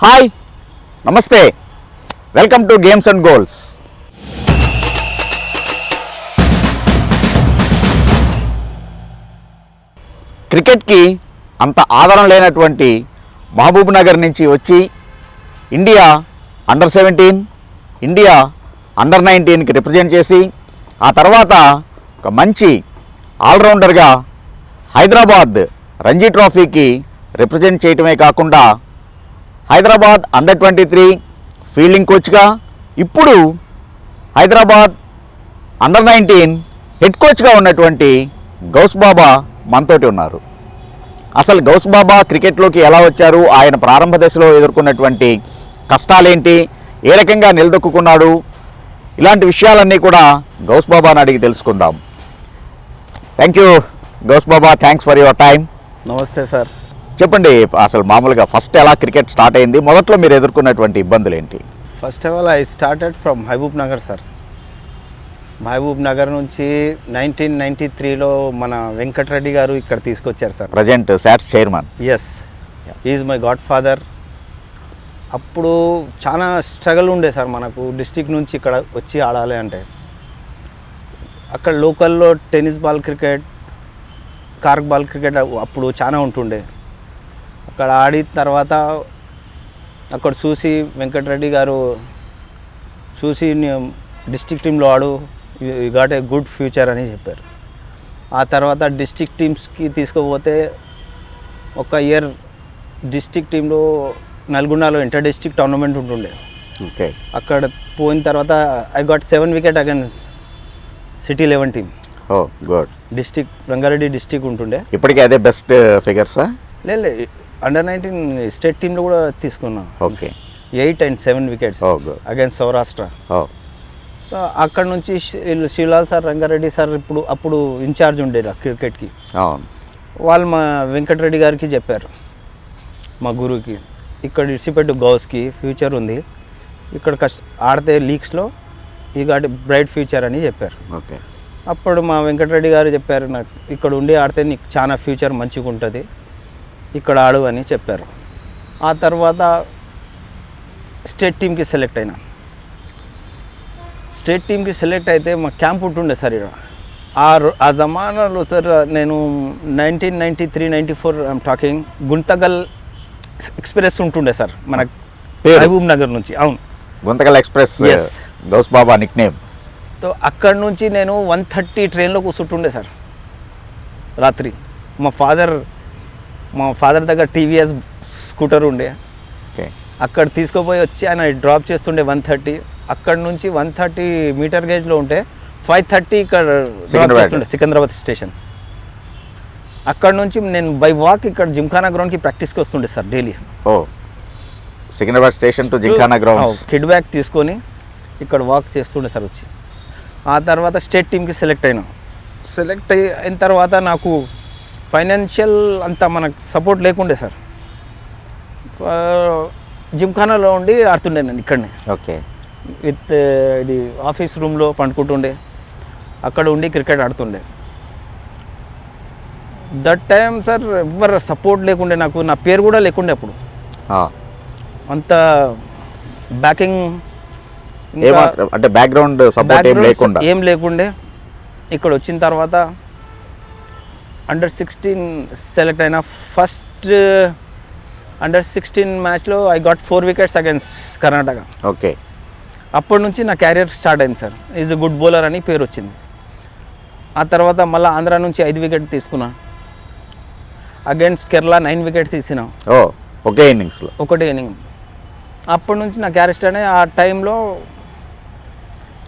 Hi నమస్తే welcome to games and goals. క్రికెట్కి అంత ఆదరణ లేనటువంటి మహబూబ్ నగర్ నుంచి వచ్చి ఇండియా అండర్-17, ఇండియా అండర్-19కి రిప్రజెంట్ చేసి ఆ తర్వాత ఒక మంచి ఆల్రౌండర్గా హైదరాబాద్ రంజీ ట్రోఫీకి రిప్రజెంట్ చేయటమే కాకుండా హైదరాబాద్ అండర్-23 ఫీల్డింగ్ కోచ్గా, ఇప్పుడు హైదరాబాద్ అండర్-19 హెడ్ కోచ్గా ఉన్నటువంటి గౌస్ బాబా మనతోటి ఉన్నారు. అసలు గౌస్ బాబా క్రికెట్లోకి ఎలా వచ్చారు, ఆయన ప్రారంభ దశలో ఎదుర్కొన్నటువంటి కష్టాలేంటి, ఏ రకంగా నిలదొక్కున్నాడు, ఇలాంటి విషయాలన్నీ కూడా గౌస్ బాబాని అడిగి తెలుసుకుందాం. Thank you Ghouse Baba, thanks for your time. నమస్తే సార్. చెప్పండి, అసలు మామూలుగా ఫస్ట్ ఎలా క్రికెట్ స్టార్ట్ అయింది, మొదట్లో మీరు ఎదుర్కొన్నటువంటి ఇబ్బందులు ఏంటి? First of all I started from Mahabub Nagar sir. Mahabub Nagar నుంచి 1993లో మన వెంకటరెడ్డి గారు ఇక్కడ తీసుకొచ్చారు sir. Present SATS chairman. Yes, is my godfather. అప్పుడు చాలా స్ట్రగుల్ ఉండే సార్ మనకు, డిస్టిక్ నుంచి ఇక్కడ వచ్చి ఆడాలి అంటే. అక్కడ లోకల్లో tennis ball cricket, cork ball cricket అప్పుడు చాలా ఉంటుండే. అక్కడ ఆడిన తర్వాత అక్కడ చూసి వెంకటరెడ్డి గారు చూసి డిస్ట్రిక్ట్ టీంలో ఆడు, you got a good future అని చెప్పారు. ఆ తర్వాత డిస్ట్రిక్ట్ టీమ్స్కి తీసుకుపోతే ఒక ఇయర్ డిస్ట్రిక్ట్ టీంలో నల్గొండలో ఇంటర్ డిస్ట్రిక్ట్ టోర్నమెంట్ ఉంటుండే. ఓకే. అక్కడ పోయిన తర్వాత I got 7 wicket against city 11 team. Oh good. District Rangareddy district ఉంటుండే. ఇప్పటికీ అదే బెస్ట్ ఫిగర్సా? లేదు, అండర్-19 స్టేట్ టీంలో కూడా తీసుకున్నాం. Okay. 8 and 7 wickets against Saurashtra. అక్కడ నుంచి శివలాల్ సార్, రంగారెడ్డి సార్ అప్పుడు ఇన్ఛార్జ్ ఉండేది క్రికెట్కి. అవును. వాళ్ళు మా వెంకటరెడ్డి గారికి చెప్పారు, మా గురువుకి, ఇక్కడ ఇడిసిపెట్టు గౌస్కి ఫ్యూచర్ ఉంది, ఇక్కడ ఆడితే లీగ్స్లో ఈ గాటి బ్రైట్ ఫ్యూచర్ అని చెప్పారు. ఓకే. అప్పుడు మా వెంకటరెడ్డి గారు చెప్పారు, నాకు ఇక్కడ ఉండి ఆడితే నీకు చాలా ఫ్యూచర్ మంచిగా ఉంటుంది, ఇక్కడ ఆడు అని చెప్పారు. ఆ తర్వాత స్టేట్ టీమ్కి సెలెక్ట్ అయినా. స్టేట్ టీమ్కి సెలెక్ట్ అయితే మా క్యాంప్ ఉంటుండే సార్ ఇక్కడ. ఆ జమానాలో సార్ నేను 1993-94 ఐఎమ్ టాకింగ్, గుంతకల్ ఎక్స్ప్రెస్ ఉంటుండే సార్ మన మహబూబ్ నగర్ నుంచి. అవును, గుంతకల్ ఎక్స్ప్రెస్. గౌస్ బాబా నిక్ నేమ్. సో అక్కడ నుంచి నేను 1:30 ట్రైన్లో కూర్చుంటుండే సార్ రాత్రి. మా ఫాదర్ దగ్గర టీవీఎస్ స్కూటర్ ఉండే. ఓకే. అక్కడ తీసుకుపోయి వచ్చి ఆయన డ్రాప్ చేస్తుండే 1:30. అక్కడ నుంచి 130 మీటర్ గేజ్లో ఉంటే 5:30 ఇక్కడ డ్రాప్ చేస్తుండే సికింద్రాబాద్ స్టేషన్. అక్కడ నుంచి నేను బై వాక్ ఇక్కడ జిమ్ఖానా గ్రౌండ్కి ప్రాక్టీస్కి వస్తుండే sir daily. Oh, Secunderabad station to Gymkhana ground. Kid bag తీసుకొని ఇక్కడ వాక్ చేస్తుండే సార్ వచ్చి. ఆ తర్వాత స్టేట్ టీమ్కి సెలెక్ట్ అయినా. సెలెక్ట్ అయిన తర్వాత నాకు ఫైనాన్షియల్ అంతా మనకు సపోర్ట్ లేకుండే సార్. జిమ్ఖానాలో ఉండి ఆడుతుండే నేను ఇక్కడనే. ఓకే. విత్ ఇది ఆఫీస్ రూమ్లో పండుకుంటుండే, అక్కడ ఉండి క్రికెట్ ఆడుతుండే. దట్ టైం సార్ ఎవరు సపోర్ట్ లేకుండే, నాకు నా పేరు కూడా లేకుండే అప్పుడు. అంత బ్యాకింగ్ అంటే బ్యాక్గ్రౌండ్ సపోర్ట్ ఏం లేకుండే. ఇక్కడ వచ్చిన తర్వాత అండర్-16 సెలెక్ట్ అయినా. ఫస్ట్ అండర్-16 మ్యాచ్లో I got 4 wickets against Karnataka. Okay. అప్పటి నుంచి నా క్యారియర్ స్టార్ట్ అయింది సార్. ఈజ్ గుడ్ బౌలర్ అని పేరు వచ్చింది. ఆ తర్వాత మళ్ళీ ఆంధ్ర నుంచి 5 వికెట్ తీసుకున్నా. అగైన్స్ కేరళ 9 వికెట్స్ తీసినా. ఒకటే ఇన్నింగ్. అప్పటి నుంచి నా క్యారియర్ స్టార్ట్ అయ్యి. ఆ టైంలో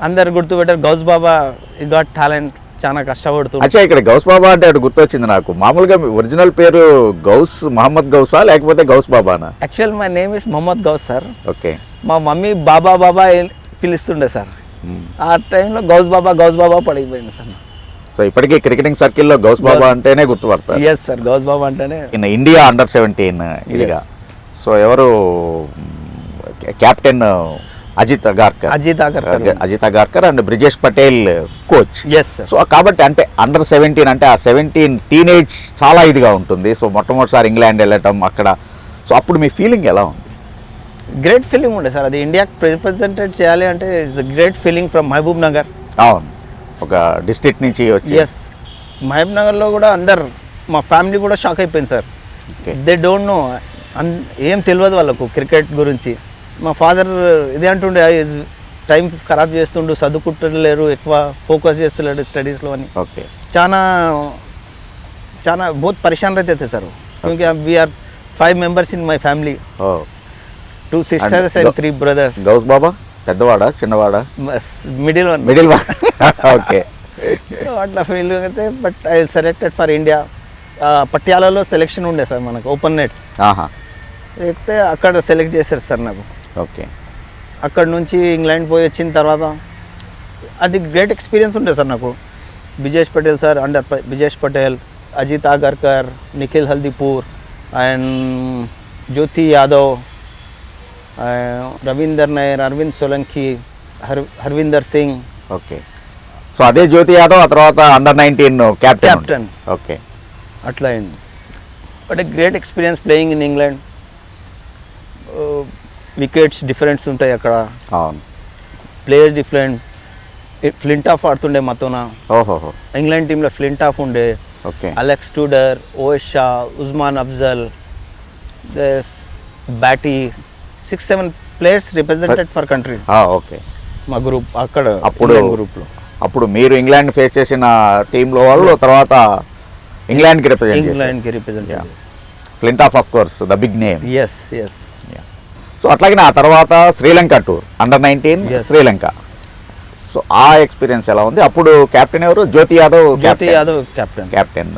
అందరు గుర్తుపెట్టారు, గౌస్ బాబా ఈ గాట్ టాలెంట్, చాలా కష్టపడుతుంది. అచ్చా, ఇక్కడ గౌస్ బాబా అంటే అటు గుర్తొచ్చింది నాకు. మామూలుగా ఒరిజినల్ పేరు గౌస్ మహమ్మద్ గౌసా లేకపోతే గౌస్ బాబానా? Actual my name is Mohammed Ghouse sir. Okay. మా మమ్మీ బాబా పిలుస్తుండే సార్. ఆ టైంలో గౌస్ బాబా పడిపోయింది సార్. సో ఇప్పటికీ క్రికెటింగ్ సర్కిల్లో గౌస్ బాబా అంటేనే గుర్తుపడతారు. ఎస్ సార్, గౌస్ బాబా అంటేనే. ఇండియా అండర్-17 ఇదిగా. సో ఎవరు captain? Ajit Agarkar and Brijesh Patel coach. So కాబట్టి అంటే అండర్-17 అంటే ఆ 17 టీనేజ్ చాలా ఇదిగా ఉంటుంది. సో మొట్టమొదటిసారి ఇంగ్లాండ్ వెళ్ళటం అక్కడ. సో అప్పుడు మీ ఫీలింగ్ ఎలా ఉంది? గ్రేట్ ఫీలింగ్ ఉండే సార్, అది ఇండియాకి రిప్రజెంటేట్ చేయాలి అంటే it's great feeling from Mahabub Nagar. అవును, ఒక డిస్ట్రిక్ట్ నుంచి వచ్చి. ఎస్, మహబూబ్ నగర్లో కూడా అందరు మా ఫ్యామిలీ కూడా షాక్ అయిపోయింది సార్. దే డోంట్ నో, ఏం తెలియదు వాళ్ళకు క్రికెట్ గురించి. మా ఫాదర్ ఇదే అంటుండే, టైం ఖరాబ్ చేస్తుండు, చదువుకుంటలేరు, ఎక్కువ ఫోకస్ చేస్తలేడు స్టడీస్లో అని. ఓకే, చాలా చాలా बहुत परेशान रहते थे सर, क्योंकि we are 5 members in my family. 2 sisters and 3 brothers. Ghouse Baba పెద్దవాడా చిన్నవాడా? Middle one. ఓకే. అట్లా ఫీల్ అయితే, but I selected for India. పట్యాలలో సెలెక్షన్ ఉండే సార్ మనకు, ఓపెన్ నెట్స్. అయితే అక్కడ సెలెక్ట్ చేశారు సార్ నాకు. ఓకే. అక్కడ నుంచి ఇంగ్లాండ్ పోయి వచ్చిన తర్వాత అది గ్రేట్ ఎక్స్పీరియన్స్ ఉండే సార్ నాకు. Brijesh Patel sir, under Brijesh Patel, Ajit Agarkar, Nikhil Haldipur and Jyoti Yadav, Ravinder Nair, Arvind Solanki, Harvinder Singh. Okay. So అదే జ్యోతి యాదవ్ ఆ తర్వాత అండర్-19 క్యాప్టెన్. ఓకే, అట్లా అయింది. But a great experience playing in England. Wickets differents ఉంటాయి అక్కడ, అవును, ప్లేయర్స్ డిఫరెంట్. ఫ్లింట్ ఆఫ్ ఆడుతుండే మాతోన. ఓహో. ఇంగ్లాండ్ టీంలో ఫ్లింట్ ఆఫ్ ఉండే, okay, Alex Tudor, Owais Shah, Usman Afzal, Batty, 6-7 players represented for country. Okay. మా గ్రూప్ అక్కడ అప్పుడు గ్రూప్లో అప్పుడు మీరు ఇంగ్లాండ్ ఫేస్ చేసిన టీంలో వాళ్ళు తర్వాత ఇంగ్లాండ్కి represent Flintoff course the big name. Yes yes. So అట్లాగే ఆ తర్వాత Sri Lanka tour under nineteen Sri Lanka. So ఆ ఎక్స్పీరియన్స్ ఎలా ఉంది? అప్పుడు కెప్టెన్ ఎవరు? Jyoti Yadav captain,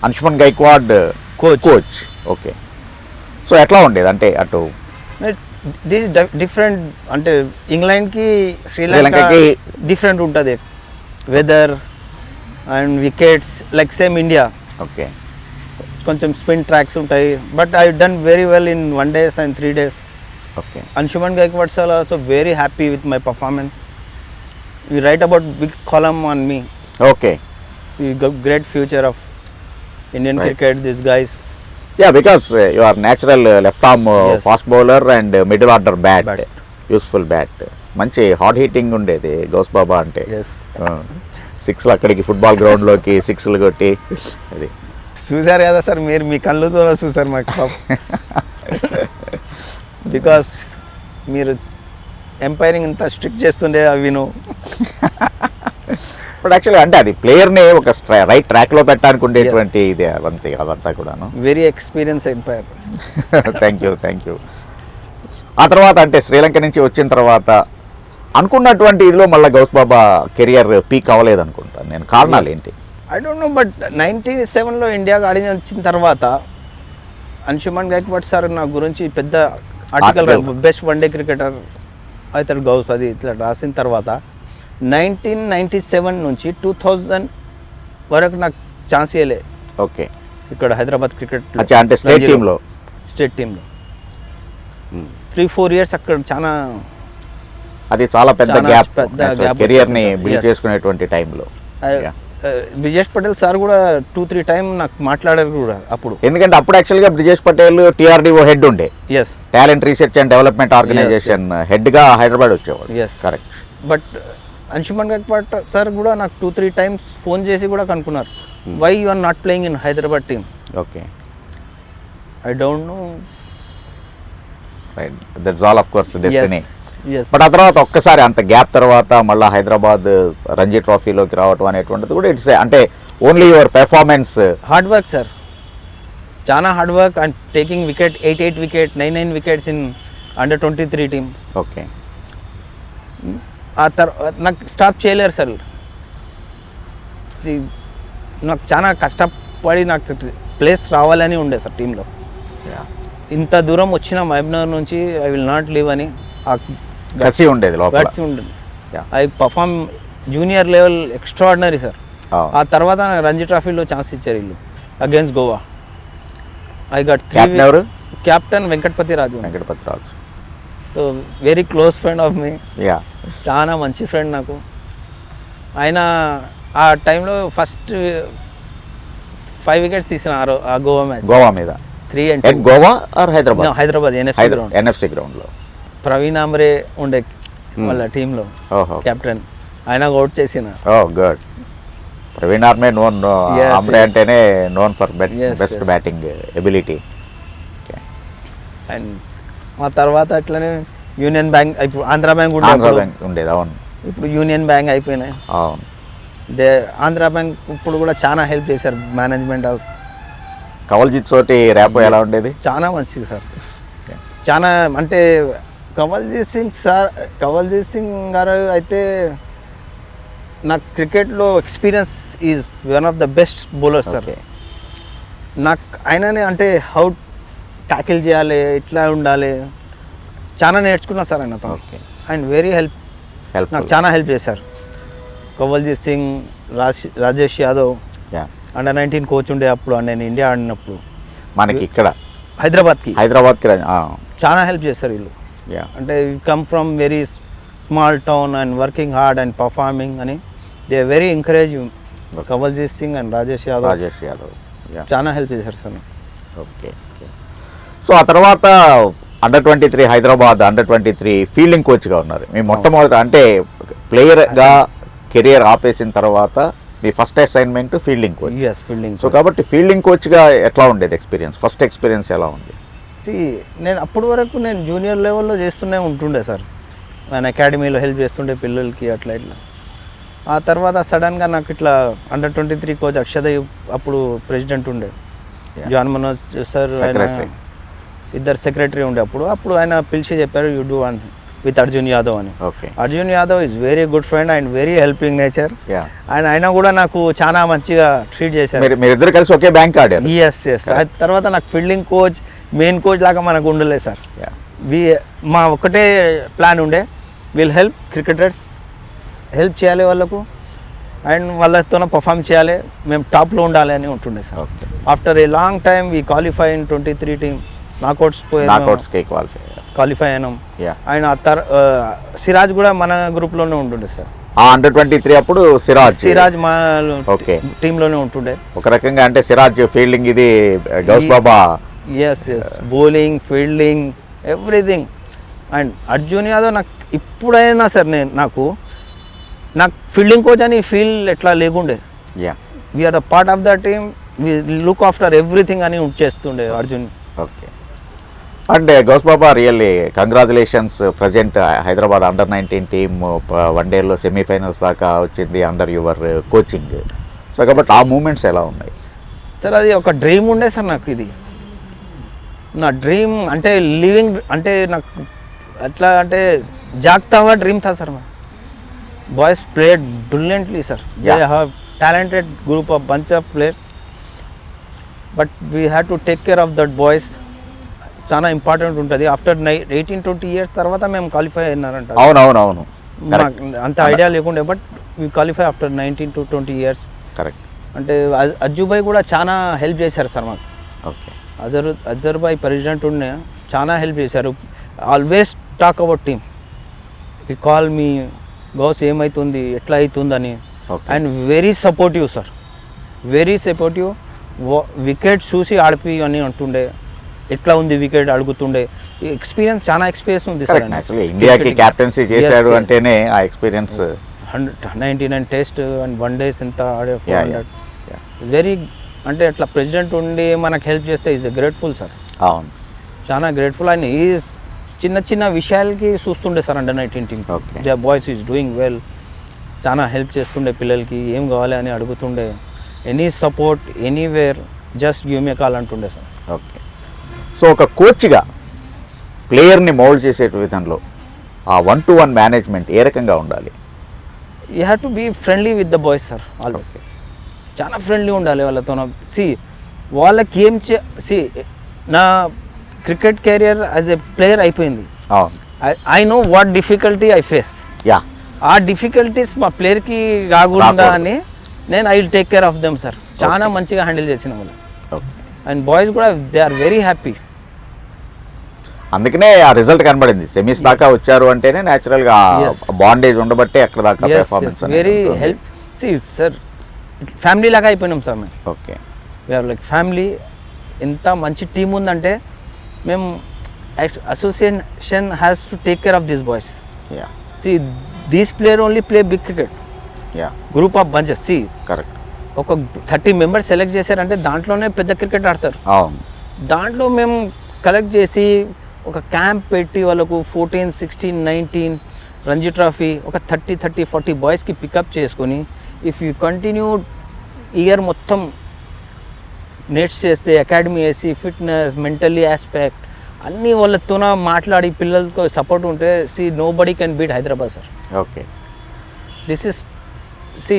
Anshuman Gaekwad coach. Okay. So ఎట్లా ఉండేది అంటే అటు? దిస్ డిఫరెంట్, అంటే ఇంగ్లాండ్కి శ్రీలంకకి డిఫరెంట్ ఉంటుంది weather and wickets, like same India. Okay. కొంచెం స్పిన్ ట్రాక్స్ ఉంటాయి, but I done very well in 1 days and 3 days. Okay. Anshuman Gaikwad sir also very happy with my performance. We write about big column on me. Okay. We got great future of Indian cricket, these guys. Yeah, because you are natural left arm fast bowler and middle order bat. Useful bat. మంచి hot heating ఉండేది గౌస్ బాబా అంటే. 6లు అక్కడికి football గ్రౌండ్లోకి 6లు కొట్టి అది చూసారు కదా sir, మీరు మీ కళ్ళతో చూసారు మాకు. బికాస్ మీరు ఎంపైరింగ్ ఇంత స్ట్రిక్ట్ చేస్తుండే అవిను. బట్ యాక్చువల్లీ అంటే అది ప్లేయర్ని ఒక రైట్ ట్రాక్లో పెట్టడానికి ఉండేటువంటి ఇది అదంతా కూడాను. Very experience umpire. Thank you. ఆ తర్వాత అంటే శ్రీలంక నుంచి వచ్చిన తర్వాత అనుకున్నటువంటి ఇదిలో మళ్ళీ గౌస్ బాబా కెరియర్ పీక్ అవ్వలేదు అనుకుంటాను నేను. కారణాలు ఏంటి? ఐ డోంట్ నో, బట్ 97లో ఇండియాకి ఆడి వచ్చిన తర్వాత అంశుమన్ గైక్వాడ్ సార్ నా గురించి పెద్ద ఆర్టికల్, బెస్ట్ వన్డే క్రికెటర్ అవుతాడు గౌస్, అది ఇట్లా రాసిన తర్వాత 1997 నుంచి 2000 వరకు నాకు ఛాన్స్ ఇవ్వలే. ఓకే. ఇక్కడ హైదరాబాద్ క్రికెట్ అంటే స్టేట్ టీంలో 3-4 years అక్కడ చాలా, అది చాలా పెద్ద గ్యాప్ కెరియర్ని బిల్డ్ చేసుకునేటువంటి టైంలో. బ్రిజేష్ పటేల్ సార్ కూడా 2-3 times నాకు మాట్లాడారు కూడా అప్పుడు. ఎందుకంటే అప్పుడు యాక్చువల్గా బ్రిజేష్ పటేల్ TRDO హెడ్ ఉండే, talent research and development organisation హెడ్గా హైదరాబాద్ వచ్చేవాడు. Correct. But Anshuman Gaekwad sir కూడా నాకు 2-3 times ఫోన్ చేసి కూడా కనుక్కున్నారు, why you are not playing in Hyderabad team. Okay. I don't know. Right, that's all of course destiny. But ఆ తర్వాత ఒక్కసారి అంత గ్యాప్ తర్వాత మళ్ళీ హైదరాబాద్ రంజీ ట్రోఫీలోకి రావటం అనేటువంటిది కూడా ఇట్స్ అంటే only your performance. Hard work sir, చాలా hard work and taking wicket 8 wickets 9 wickets in అండర్-23 టీమ్. ఓకే. ఆ తర్వాత నాకు స్టాప్ చేయలేరు సార్. నాకు చాలా కష్టపడి నాకు ప్లేస్ రావాలని ఉండే సార్ టీంలో. ఇంత దూరం వచ్చిన మహబూబ్నగర్ నుంచి ఐ విల్ నాట్ లీవ్ అని గట్స్ ఉండేది లోపల. I perform junior level extraordinary sir. ఆ తర్వాత రంజీ ట్రోఫీలో ఛాన్స్ ఇచ్చారు వీళ్ళు against Goa. I got captain Venkatapathy Raju. So very close friend of me. చాలా మంచి ఫ్రెండ్ నాకు. ఆయన ఆ టైంలో ఫస్ట్ 5 wickets తీసిన ఆ గోవా మ్యాచ్. గోవా మీద 3 and at Goa or Hyderabad? Hyderabad NFC గ్రౌండ్లో. ప్రవీణ్ ఆమ్రే ఉండే వాళ్ళ టీంలో ఓహో, కెప్టెన్, ఆయన అవుట్ చేసిన. ఓ గుడ్. ప్రవీణ్ ఆర్మే నోన్, ఆమ్రే అంటేనే known for best batting ability. And ఆ తర్వాత అట్లనే యూనియన్ బ్యాంక్, ఇప్పుడు ఆంధ్ర బ్యాంక్ ఉండేది. అవును, ఇప్పుడు యూనియన్ బ్యాంక్ అయిపోయినాయి. అవును. ఆంధ్ర బ్యాంక్ ఇప్పుడు కూడా చాలా హెల్ప్ చేశారు మేనేజ్మెంట్ హౌస్. కవల్జిత్ తోటి ర్యాపో ఎలా ఉండేది? చాలా మంచిది సార్. చాలా అంటే కవల్జీత్ సింగ్ గారు అయితే నాకు క్రికెట్లో experience is one of the best bowler sir. నాకు ఆయననే అంటే హౌ ట్యాకిల్ చేయాలి, ఇట్లా ఉండాలి, చాలా నేర్చుకున్నా సార్ ఆయనతో. అండ్ వెరీ హెల్ప్, నాకు చాలా హెల్ప్ చేశారు. కవల్జీత్ సింగ్, రాజేష్ యాదవ్ అండర్ 19 కోచ్ ఉండే అప్పుడు, నేను ఇండియా ఆడినప్పుడు మనకి ఇక్కడ హైదరాబాద్కి చాలా హెల్ప్ చేశారు వీళ్ళు. అంటే come from very small town and working hard and performing అని they very encourage. Kavaljeet Singh and Rajesh Yadav చాలా హెల్ప్ చేశారు సార్. ఓకే. సో ఆ తర్వాత అండర్ 23 హైదరాబాద్ అండర్ 23 ఫీల్డింగ్ కోచ్గా ఉన్నారు. మీ మొట్టమొదటి అంటే ప్లేయర్గా కెరియర్ ఆపేసిన తర్వాత మీ first assignment fielding coach. So కాబట్టి ఫీల్డింగ్ కోచ్గా ఎట్లా ఉండేది ఎక్స్పీరియన్స్? ఫస్ట్ ఎక్స్పీరియన్స్ ఎలా ఉంది? నేను అప్పటి వరకు నేను జూనియర్ లెవెల్లో చేస్తూనే ఉంటుండే సార్. ఆయన అకాడమీలో హెల్ప్ చేస్తుండే పిల్లలకి అట్లా ఇట్లా. ఆ తర్వాత సడన్గా నాకు ఇట్లా అండర్ 23 కోచ్ అక్షదయ్ అప్పుడు ప్రెసిడెంట్ ఉండే, జాన్ మనోజ్ సార్ ఇద్దరు సెక్రటరీ ఉండే అప్పుడు ఆయన పిలిచి చెప్పారు you do one with Arjun Yadav అని. Arjun Yadav is very good friend and very helping nature. And ఆయన కూడా నాకు చాలా మంచిగా ట్రీట్ చేశారు. మీరిద్దరు కలిసి ఒకే బ్యాంక్ ఆడారు? ఎస్. ఆ తర్వాత నాకు ఫీల్డింగ్ కోచ్, మెయిన్ కోచ్ లాగా మనకు ఉండలేదు సార్. మా ఒకటే ప్లాన్ ఉండే, విల్ హెల్ప్ క్రికెటర్స్, హెల్ప్ చేయాలి వాళ్ళకు అండ్ వాళ్ళతో పర్ఫామ్ చేయాలి, మేము టాప్లో ఉండాలి అని ఉంటుండే sir. After a long time we qualify in 23 team, qualify అయినాం. అండ్ సిరాజ్ కూడా మన గ్రూప్లోనే ఉంటుండే సార్. అండర్ 23 అప్పుడు సిరాజ్ మా టీంలోనే ఉంటుండే. ఒక రకంగా అంటే సిరాజ్ ఫీల్డింగ్, ఇది Ghouse Baba. Yes bowling, fielding, everything. And Arjun Yadav నాకు ఇప్పుడైనా సార్ నాకు ఫీల్డింగ్ కోచ్ అని ఫీల్ ఎట్లా లేకుండే. We're the part of the team, we look after everything అని చేస్తుండే Arjun. Okay. And Ghouse Baba really congratulations. Present Hyderabad under 19 team వన్డేలో సెమీఫైనల్స్ దాకా వచ్చింది అండర్ యువర్ కోచింగ్. సో కాబట్టి ఆ మూమెంట్స్ ఎలా ఉన్నాయి సార్? అది ఒక డ్రీమ్ ఉండే సార్ నాకు. ఇది నా డ్రీమ్ అంటే లివింగ్ అంటే నాకు ఎట్లా అంటే జాగ్తా హువా డ్రీమ్ థా sir. Boys played brilliantly sir. They have talented group of bunch of players, but we have to take care of that boys. చాలా ఇంపార్టెంట్ ఉంటుంది. ఆఫ్టర్ 18-20 years తర్వాత మేము క్వాలిఫై అయినారంట. అవునవునవును, అంత ఐడియా లేకుండే, but we qualify after 19 to 20 years. Correct. అంటే అజ్జుబాయ్ కూడా చాలా హెల్ప్ చేశారు సార్ మాకు. ఓకే. అజర్బాయ్ ప్రెసిడెంట్ ఉండే, చాలా హెల్ప్ చేశారు. Always talk about team. ఈ కాల్ మీ గౌస్ ఏమవుతుంది, ఎట్లా అవుతుందని. And very supportive sir, very supportive. Wicket చూసి ఆడిపి అని అంటుండే, ఎట్లా ఉంది వికెట్ అడుగుతుండే. ఎక్స్పీరియన్స్, చాలా ఎక్స్పీరియన్స్ ఉంది సార్. ఇండియాకి క్యాప్టెన్సీ చేశాడు అంటేనే ఆ ఎక్స్పీరియన్స్. 199 టెస్ట్ అండ్ 1 days ఎంత ఆడే. వెరీ అంటే అట్లా ప్రెసిడెంట్ ఉండి మనకు హెల్ప్ చేస్తే ఈజ్ గ్రేట్ఫుల్ సార్. అవును, చాలా గ్రేట్ఫుల్. అండ్ ఈజ్ చిన్న చిన్న విషయాలకి చూస్తుండే sir under 19 team. The boys is doing well. చాలా హెల్ప్ చేస్తుండే పిల్లలకి, ఏం కావాలి అని అడుగుతుండే. Any support anywhere just give me call అంటుండే సార్. ఓకే. సో ఒక కోచ్గా ప్లేయర్ని మౌల్డ్ చేసే విధంలో ఆ 1-to-1 మేనేజ్మెంట్ ఏ రకంగా ఉండాలి? You have to be friendly with the boys sir. Okay, చాలా ఫ్రెండ్లీ ఉండాలి వాళ్ళతో. వాళ్ళకి ఏం నా cricket career as a player అయిపోయింది. I know what difficulty I face. ఆ డిఫికల్టీస్ మా ప్లేయర్కి కాకుండా అని నేను I will take care of them sir. చాలా మంచిగా హ్యాండిల్ చేసిన వాళ్ళు. అండ్ బాయ్స్ కూడా దే ఆర్ వెరీ హ్యాపీ. అందుకనే ఆ రిజల్ట్ కనబడింది. సెమీస్ దాకా వచ్చారు అంటేనే న్యాచురల్గా బాండేజ్ ఉండబట్టే అక్కడ దాకా performance. Very help. Sir family లాగా అయిపోయినాం సార్ మేము. ఓకే. We're like family. ఎంత మంచి టీం ఉందంటే మేము association has to take care of this boys. Ya see these player only play big cricket. Ya group of bunches. See correct. ఒక 30 members select చేశారంటే దాంట్లోనే పెద్ద క్రికెట్ ఆడతారు. అవును. దాంట్లో మేము కలెక్ట్ చేసి ఒక క్యాంప్ పెట్టి వాళ్ళకు 14, 16, 19 రంజీ ట్రోఫీ ఒక 30, 40 బాయ్స్కి పికప్ చేసుకొని ఇఫ్ యూ కంటిన్యూ ఇయర్ మొత్తం నెట్స్ చేస్తే అకాడమీ వేసి ఫిట్నెస్ మెంటల్లీ ఆస్పెక్ట్ అన్నీ వాళ్ళతోన మాట్లాడి పిల్లలతో సపోర్ట్ ఉంటే see nobody can beat Hyderabad sir. Okay. This is see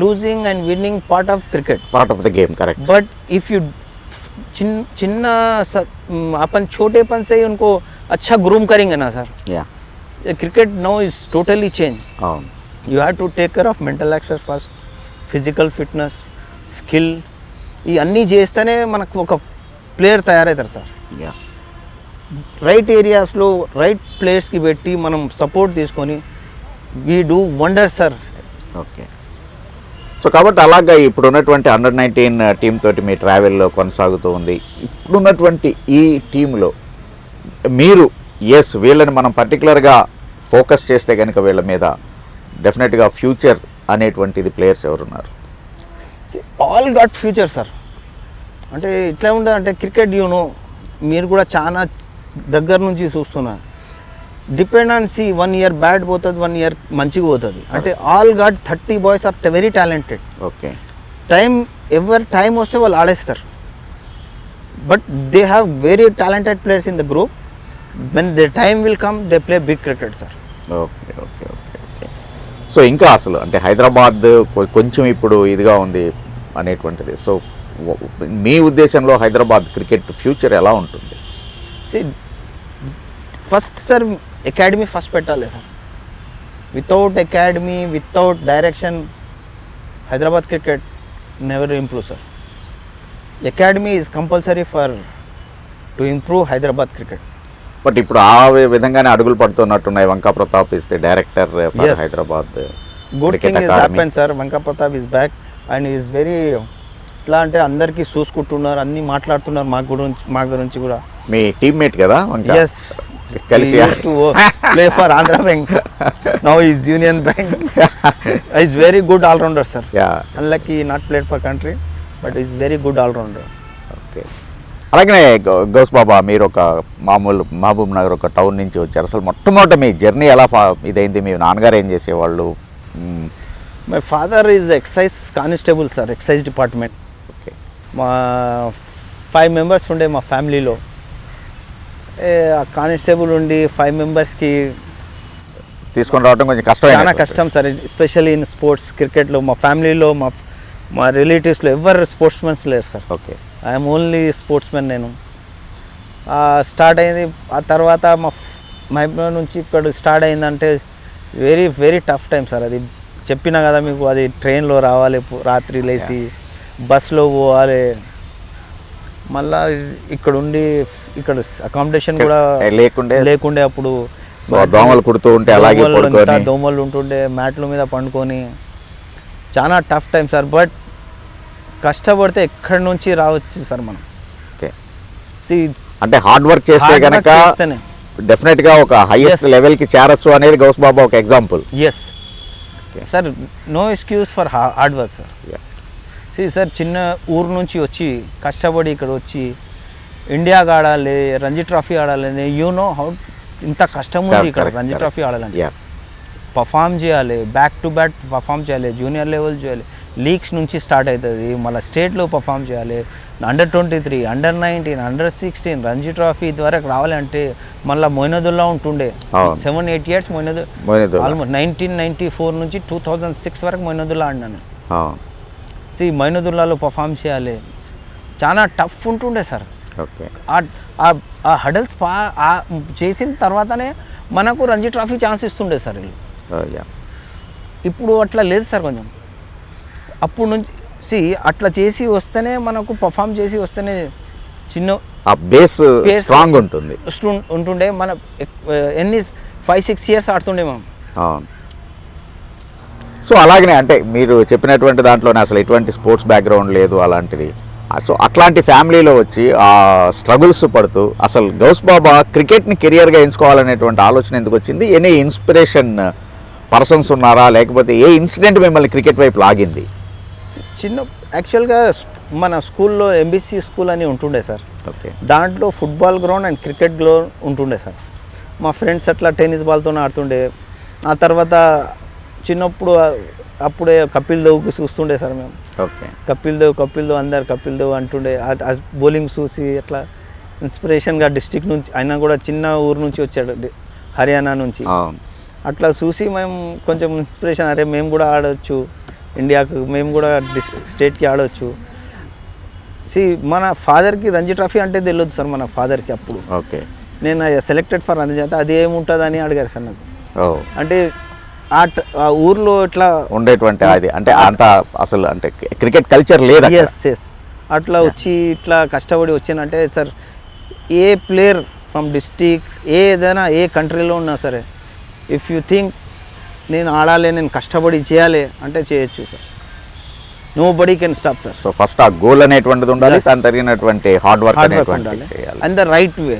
losing and winning part of cricket. Part of the game. Correct. But if you चिन्ना अपन छोटेपन से ही उनको अच्छा ग्रूम करेंगे ना सर, या cricket now is totally change. అవును. You have to take care of mental exercise first, physical fitness, skill ఇవన్నీ చేస్తేనే మనకు ఒక ప్లేయర్ తయారవుతారు సార్. యా రైట్ ఏరియాస్లో రైట్ ప్లేయర్స్కి పెట్టి మనం సపోర్ట్ తీసుకొని we do wonder sir. Okay. So కాబట్టి అలాగా ఇప్పుడు ఉన్నటువంటి అండర్-19 టీమ్ తోటి మీ ట్రావెల్లో కొనసాగుతూ ఉంది. ఇప్పుడున్నటువంటి ఈ టీంలో మీరు వీళ్ళని మనం పర్టికులర్గా ఫోకస్ చేస్తే కనుక వీళ్ళ మీద డెఫినెట్గా ఫ్యూచర్ అనేటువంటిది ప్లేయర్స్ ఎవరున్నారు? All got future sir. అంటే ఇట్లా ఉండదు అంటే క్రికెట్ మీరు కూడా చాలా దగ్గర నుంచి చూస్తున్నారు. Depend on see 1 year bad పోతుంది, 1 ఇయర్ మంచిగా పోతుంది. అంటే all got 30 boys are very talented. Okay. Time వస్తే వాళ్ళు ఆడేస్తారు. But they have very talented players in the group. When the time will come they play big cricket sir. Okay okay okay okay. So ఇంకా అసలు అంటే హైదరాబాద్ కొంచెం ఇప్పుడు ఇదిగా ఉంది అనేటువంటిది. సో మీ ఉద్దేశంలో హైదరాబాద్ క్రికెట్ ఫ్యూచర్ ఎలా ఉంటుంది? ఫస్ట్ సార్ అకాడమీ ఫస్ట్ పెట్టాలి sir. Without academy, without direction Hyderabad cricket never improve sir. Academy is compulsory for to improve Hyderabad cricket. But ఇప్పుడు ఆ విధంగానే అడుగులు పడుతున్నట్టున్నాయి. Vanka Pratap is the director for Hyderabad. Good thing is happen sir. Vanka Pratap is back and is very ఎట్లా అంటే అందరికీ చూసుకుంటున్నారు, అన్నీ మాట్లాడుతున్నారు మా గురించి కూడా. మీ టీమ్మేట్ కదా వంకా? Yes. కలిసి to play for Andhra Bank. Now he's Union Bank. He's very good all-rounder, sir. Yeah. Unlucky not played for country, but he's very good all-rounder. Okay. అలాగనే గౌస్ బాబా, మీరు ఒక మామూలు మహబూబ్ నగర్ ఒక టౌన్ నుంచి వచ్చారు. అసలు మొట్టమొదటి మీ జర్నీ ఎలా ఇదైంది? మీ నాన్నగారు ఏం చేసేవాళ్ళు? My father is excise constable, sir, excise department. Okay. మా 5 మెంబర్స్ ఉండే మా ఫ్యామిలీలో. కానిస్టేబుల్ ఉండి 5 మెంబర్స్కి తీసుకొని రావడం కొంచెం కష్టం. చాలా కష్టం సార్, ఎస్పెషల్లీ ఇన్ స్పోర్ట్స్. క్రికెట్లో మా ఫ్యామిలీలో మా రిలేటివ్స్లో ఎవరు స్పోర్ట్స్ మెన్స్ లేరు sir. Okay. I'm only sports men. నేను స్టార్ట్ అయింది. ఆ తర్వాత మా మహబూబ్ నుంచి ఇక్కడ స్టార్ట్ అయిందంటే very very tough time sir. అది చెప్పినా కదా మీకు, అది ట్రైన్లో రావాలి, రాత్రి లేచి బస్లో పోవాలి, మళ్ళా ఇక్కడ ఉండి ఇక్కడ అకామిడేషన్ కూడా లేకుండే అప్పుడు. దోమలు కుడుతూ ఉంటే అలాగే దోమలు ఉంటుండే, మ్యాట్ల మీద పండుకొని చాలా టఫ్ టైం సార్. బట్ కష్టపడితే ఎక్కడి నుంచి రావచ్చు సార్ మనం. అంటే హార్డ్ వర్క్ చేస్తే కనుక డెఫినెట్గా ఒక హైయెస్ట్ లెవెల్కి చేరొచ్చు అనేది గౌస్ బాబా ఒక example. Yes sir, no excuse for hard work sir. Sir చిన్న ఊరు నుంచి వచ్చి కష్టపడి ఇక్కడ వచ్చి ఇండియాకి ఆడాలి, రంజీ ట్రోఫీ ఆడాలి. యూ నో హౌ ఇంత కష్టం ఉంది ఇక్కడ రంజీ ట్రోఫీ ఆడాలంటే. పర్ఫామ్ చేయాలి, బ్యాక్ టు బ్యాక్ పర్ఫామ్ చేయాలి, జూనియర్ లెవెల్ చేయాలి, లీగ్స్ నుంచి స్టార్ట్ అవుతుంది, మళ్ళీ స్టేట్లో పర్ఫామ్ చేయాలి, అండర్-23, అండర్-19, అండర్-16 రంజీ ట్రోఫీ వరకు రావాలంటే మళ్ళీ మొయినదుల్లా ఉంటుండే. 7-8 ఇయర్స్ ఆల్మోస్ట్ 1994 నుంచి 2006 వరకు మొయినదుల్లా ఆడినాను. మొయినదుల్లాలో పర్ఫామ్ చేయాలి, చాలా టఫ్ ఉంటుండే సార్. ఓకే. ఆ హడల్స్ చేసిన తర్వాతనే మనకు రంజీ ట్రోఫీ ఛాన్స్ ఇస్తుండే సార్ వీళ్ళు. ఇప్పుడు అట్లా లేదు సార్. కొంచెం అప్పుడు నుంచి అట్లా చేసి వస్తేనే మనకు పర్ఫామ్ చేసి వస్తేనే చిన్న బేస్ స్ట్రాంగ్ ఉంటుండే. మన ఎన్ని 5-6 ఇయర్స్ ఆడుతుండే మనం. సో అలాగనే అంటే మీరు చెప్పినటువంటి దాంట్లోనే అసలు ఎటువంటి స్పోర్ట్స్ బ్యాక్గ్రౌండ్ లేదు అలాంటిది. సో అట్లాంటి ఫ్యామిలీలో వచ్చి ఆ స్ట్రగుల్స్ పడుతూ అసలు గౌస్ బాబా క్రికెట్ని కెరియర్గా ఎంచుకోవాలనేటువంటి ఆలోచన ఎందుకు వచ్చింది? ఎనీ ఇన్స్పిరేషన్ పర్సన్స్ ఉన్నారా, లేకపోతే ఏ ఇన్సిడెంట్ మిమ్మల్ని క్రికెట్ వైపు లాగింది? చిన్న యాక్చువల్గా మన స్కూల్లో ఎంబీసీ స్కూల్ అని ఉంటుండే సార్. ఓకే. దాంట్లో football ground and cricket ground ఉంటుండే సార్. మా ఫ్రెండ్స్ అట్లా టెన్నిస్ బాల్తో ఆడుతుండే. ఆ తర్వాత చిన్నప్పుడు అప్పుడే కపిల్ దేవ్కి చూస్తుండే సార్ మేము. ఓకే. కపిల్ దేవ్ అందరు కపిల్ దేవ్ అంటుండే. బౌలింగ్ చూసి అట్లా ఇన్స్పిరేషన్గా డిస్ట్రిక్ట్ నుంచి, ఆయన కూడా చిన్న ఊరు నుంచి వచ్చాడు, హర్యానా నుంచి. అట్లా చూసి మేము కొంచెం ఇన్స్పిరేషన్, అరే మేము కూడా ఆడవచ్చు ఇండియాకు, మేము కూడా స్టేట్కి ఆడవచ్చు. మన ఫాదర్కి రంజీ ట్రోఫీ అంటే తెలియదు సార్ మన ఫాదర్కి అప్పుడు. ఓకే. నేను సెలెక్టెడ్ ఫర్ రంజీ అంటే అది ఏముంటుందని అడిగారు సార్ నాకు. అంటే ఆ ఊర్లో ఇట్లా ఉండేటువంటి అది అంటే అంత అసలు అంటే క్రికెట్ కల్చర్ లేదు. ఎస్ అట్లా వచ్చి ఇట్లా కష్టపడి వచ్చానంటే sir, A player from district ఏదైనా ఏ కంట్రీలో ఉన్నా సరే, ఇఫ్ యూ థింక్ నేను ఆడాలి, నేను కష్టపడి చేయాలి అంటే చేయొచ్చు sir. Nobody can stop sir. So first ఆ గోల్ అనేటువంటిది ఉండాలి, దాని తగినటువంటి హార్డ్ వర్క్ అనేటువంటిది చేయాలి, and the right way.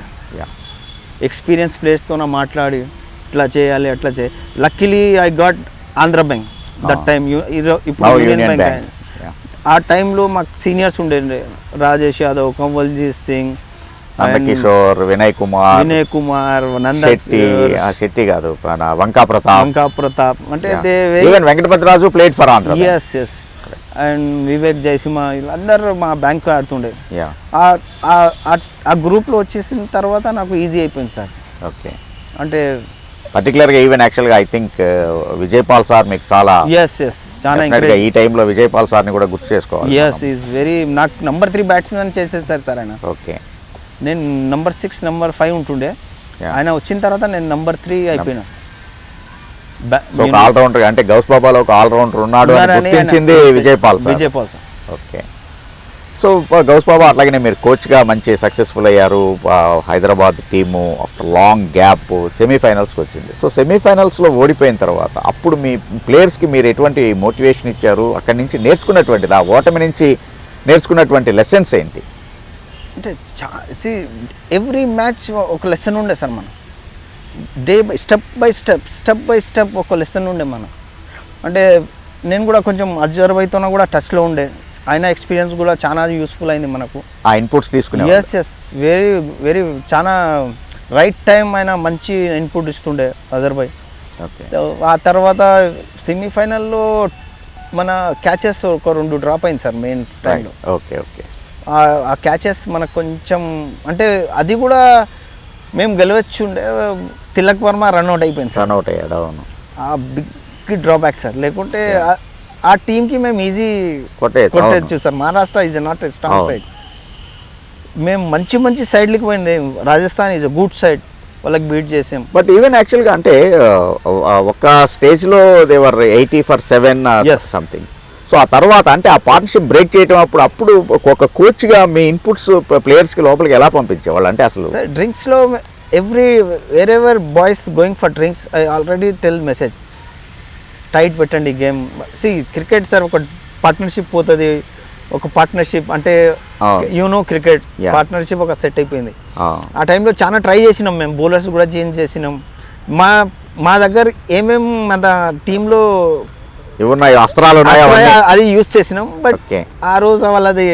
Experience ప్లేయర్స్తో మాట్లాడి ఇట్లా చేయాలి అట్లా చేయాలి. Luckily I got Andhra bank that time. ఇప్పుడు యూనియన్ బ్యాంక్. ఆ టైంలో మాకు సీనియర్స్ ఉండే, రాజేష్ యాదవ్, కంవల్జీత్ సింగ్, నందకిషోర్, వినయ్ కుమార్, శెట్టి కాదు, వంకా ప్రతాప్ అంటే Venkatapathy Raju played for Andhra. Yes and Vivek Jaisimha వీళ్ళందరూ మా బ్యాంక్ ఆడుతుండే. ఆ గ్రూప్లో వచ్చేసిన తర్వాత నాకు ఈజీ అయిపోయింది సార్. ఓకే. అంటే పర్టికులర్గా ఈవెన్ యాక్చువల్గా ఐ థింక్ విజయపాల్ సార్ మీకు చాలా చాలా ఈ టైంలో విజయపాల్ సార్ని కూడా గుర్తు చేసుకోవాలి. ఈజ్ వెరీ, నాకు నెంబర్ 3 బ్యాట్స్మెన్ చేసేసారు సార్ ఆయన. ఓకే. నేను నెంబర్ 6 నెంబర్ 5 ఉంటుండే, ఆయన వచ్చిన తర్వాత నేను నెంబర్ 3 అయిపోయినా. ఒక ఆల్రౌండర్ అంటే గౌస్ బాబాలో ఒక ఆల్రౌండర్ ఉన్నాడు అని గుర్తించింది Vijaypal sir. Okay. So Ghouse Baba అట్లాగనే మీరు కోచ్గా మంచి సక్సెస్ఫుల్ అయ్యారు. Hyderabad team after long gap సెమీఫైనల్స్కి వచ్చింది. సో సెమీఫైనల్స్లో ఓడిపోయిన తర్వాత అప్పుడు మీ ప్లేయర్స్కి మీరు ఎటువంటి మోటివేషన్ ఇచ్చారు? అక్కడి నుంచి నేర్చుకున్నటువంటిది, ఆ ఓటమి నుంచి నేర్చుకున్నటువంటి లెసన్స్ ఏంటి? అంటే ఎవ్రీ మ్యాచ్ ఒక లెసన్ ఉండే సార్. మనం day by step by step ఒక లెసన్ ఉండే మనం. అంటే నేను కూడా కొంచెం అబ్జర్వ్ అవుతున్నా కూడా టచ్లో ఉండే. ఆయన ఎక్స్పీరియన్స్ కూడా చాలా యూస్ఫుల్ అయింది మనకు. ఆ ఇన్పుట్స్ తీసుకుని ఎస్ వెరీ చాలా రైట్ టైం ఆయన మంచి ఇన్పుట్ ఇస్తుండే అజర్బై. ఓకే. ఆ తర్వాత సెమీఫైనల్లో మన క్యాచెస్ ఒక 2 డ్రాప్ అయింది సార్ మెయిన్ టైంలో. ఓకే. ఆ క్యాచెస్ మనకు కొంచెం అంటే అది కూడా మేము గెలవచ్చుండే. తిలక్ వర్మ రన్అట్ అయిపోయింది సార్. రన్అట్ అయ్యాడు. అవును. ఆ బిగ్ డ్రాబ్యాక్ సార్. లేకుంటే ఆ టీంకి మేము ఈజీ కొట్టేయచ్చు sir. Maharashtra is not a strong side. మేము మంచి సైడ్లకి పోయింది. Rajasthan is a good side, వాళ్ళకి బీట్ చేసాం. బట్ ఈవెన్ యాక్చువల్గా అంటే ఒక స్టేజ్లో దేవర్ 80 for 7 సంథింగ్. సో ఆ తర్వాత అంటే ఆ పార్ట్నర్షిప్ బ్రేక్ చేయడం అప్పుడు ఒక కోచ్గా మీ ఇన్పుట్స్ ప్లేయర్స్కి లోపలికి ఎలా పంపించేవాళ్ళు? అంటే అసలు డ్రింక్స్లో wherever boys going for drinks, I already tell message tight పెట్టండి గేమ్. క్రికెట్ సార్ ఒక పార్ట్నర్షిప్ పోతుంది. ఒక పార్ట్నర్షిప్ అంటే క్రికెట్ పార్ట్నర్షిప్ ఒక సెట్ అయిపోయింది. ఆ టైంలో చాలా ట్రై చేసినాం మేము, బౌలర్స్ కూడా చేంజ్ చేసినాం. మా దగ్గర ఏమేమి మన టీంలో అస్త్రాలు అది యూజ్ చేసినాం. బట్ ఆ రోజు వాళ్ళది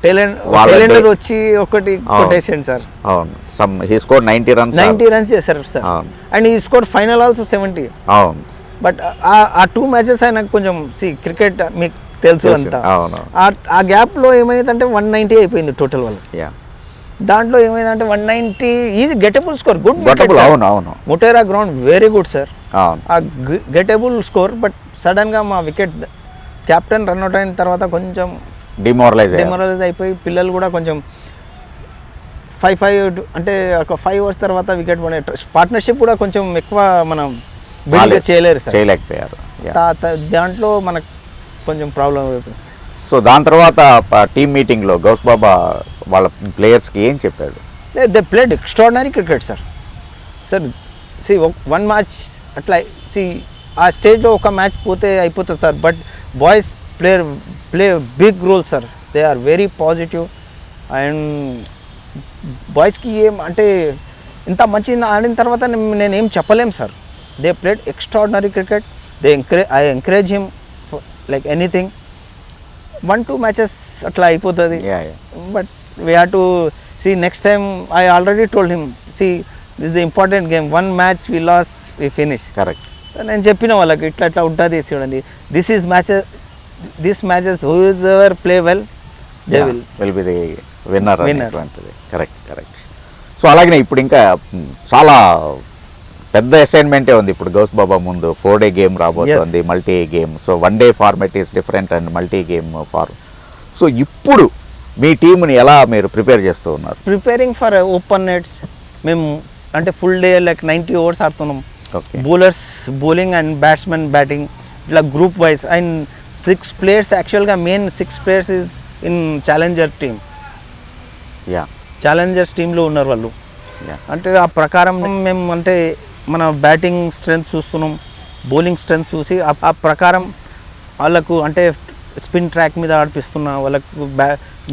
టాలెంట్ వచ్చి ఒకటి కొట్టేసాడు సార్. అవును. హీ స్కోర్డ్ 90 runs చేశారు sir. And he scored final also 70. అవును. బట్ ఆ 2 మ్యాచెస్ ఆయన కొంచెం క్రికెట్ మీకు తెలుసు అంతా. ఆ గ్యాప్లో ఏమైందంటే 190 అయిపోయింది టోటల్ వాళ్ళకి. దాంట్లో ఏమైందంటే 190 ఈజీ గెటబుల్ స్కోర్, గుడ్ వికెట్. అవును. Motera ground very good sir. ఆ గెటబుల్ స్కోర్. బట్ సడన్గా మా వికెట్ కెప్టెన్ రన్అట్ అయిన తర్వాత కొంచెం డిమోరలైజ్ అయిపోయి పిల్లలు కూడా కొంచెం 5 అంటే ఒక 5 overs తర్వాత వికెట్ పడే పార్ట్నర్షిప్ కూడా కొంచెం ఎక్కువ మనం చేయలేకపోయారు. దాంట్లో మనకు కొంచెం ప్రాబ్లం అయిపోయింది. సో దాని తర్వాత టీమ్ మీటింగ్లో గౌస్ బాబా వాళ్ళ ప్లేయర్స్కి ఏం చెప్పాడు? They played extraordinary cricket sir. One match అట్లా ఆ స్టేజ్లో ఒక మ్యాచ్ పోతే అయిపోతుంది sir. But boys play big role sir. They are very positive. And బాయ్స్కి ఏం అంటే ఇంత మంచి ఆడిన తర్వాత నేనేం చెప్పలేం sir. They played extraordinary cricket. I encourage him like anything. 1-2 matches అట్లా అయిపోతుంది. But we have to see next time. I already told him, see this is the important game. 1 match we lose, we finish. Correct. నేను చెప్పిన వాళ్ళకి ఇట్లా ఇట్లా ఉంటుంది చూడండి. This matches who is ever play well they will be the winner అనేటువంటిది. Correct. So అలాగే ఇప్పుడు ఇంకా చాలా పెద్ద అసైన్మెంటే ఉంది ఇప్పుడు గౌస్ బాబా ముందు. 4-డే గేమ్ రాబోతోంది, మల్టీ గేమ్. సో 1-డే format is different and multi game form. So ఇప్పుడు మీ టీంని ఎలా మీరు ప్రిపేర్ చేస్తూ ఉన్నారు? Preparing for open nets. మేము అంటే ఫుల్ డే లైక్ 90 ఓవర్స్ ఆడుతున్నాం. Bowlers bowling and batsmen batting, ఇట్లా గ్రూప్ వైజ్. అండ్ 6 ప్లేయర్స్ యాక్చువల్గా main 6 players is in challenger team. Challengers టీంలో ఉన్నారు వాళ్ళు. అంటే ఆ ప్రకారం మేము అంటే మన బ్యాటింగ్ స్ట్రెంగ్త్ చూస్తున్నాం, బౌలింగ్ స్ట్రెంగ్త్ చూసి ఆ ప్రకారం వాళ్ళకు అంటే స్పిన్ ట్రాక్ మీద ఆడిపిస్తున్నా, వాళ్ళకు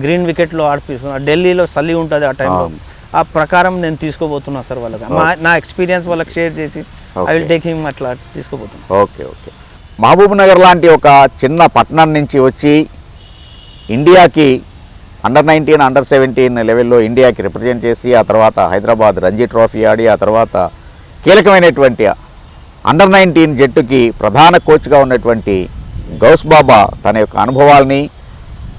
గ్రీన్ వికెట్లో ఆడిపిస్తున్నా. ఢిల్లీలో చలి ఉంటుంది ఆ టైంలో. ఆ ప్రకారం నేను తీసుకోబోతున్నా సార్ వాళ్ళకి. నా ఎక్స్పీరియన్స్ వాళ్ళకి షేర్ చేసి ఐ విల్ టేక్ హిమ్ అట్లా తీసుకోబోతున్నా. ఓకే. మహబూబ్ నగర్ లాంటి ఒక చిన్న పట్టణం నుంచి వచ్చి ఇండియాకి అండర్-19, అండర్-17 లెవెల్లో ఇండియాకి రిప్రజెంట్ చేసి ఆ తర్వాత హైదరాబాద్ రంజీ ట్రోఫీ ఆడి ఆ తర్వాత కీలకమైనటువంటి అండర్-19 జట్టుకి ప్రధాన కోచ్గా ఉన్నటువంటి గౌస్ బాబా తన యొక్క అనుభవాల్ని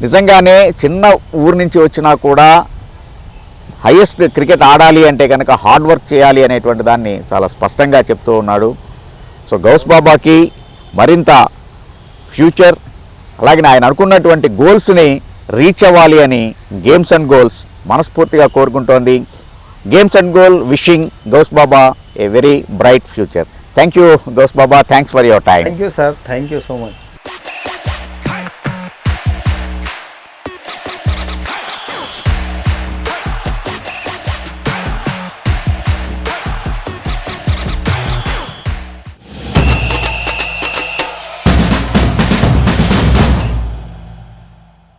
నిజంగానే చిన్న ఊరు నుంచి వచ్చినా కూడా హైయెస్ట్ క్రికెట్ ఆడాలి అంటే కనుక హార్డ్ వర్క్ చేయాలి అనేటువంటి దాన్ని చాలా స్పష్టంగా చెప్తూ ఉన్నాడు. సో గౌస్ బాబాకి మరింత ఫ్యూచర్, అలాగే ఆయన అనుకున్నటువంటి గోల్స్ని రీచ్ అవ్వాలి అని గేమ్స్ అండ్ గోల్స్ మనస్ఫూర్తిగా కోరుకుంటోంది. Games and goal wishing Ghouse Baba a very bright future. Thank you Ghouse Baba, thanks for your time. Thank you sir, thank you so much.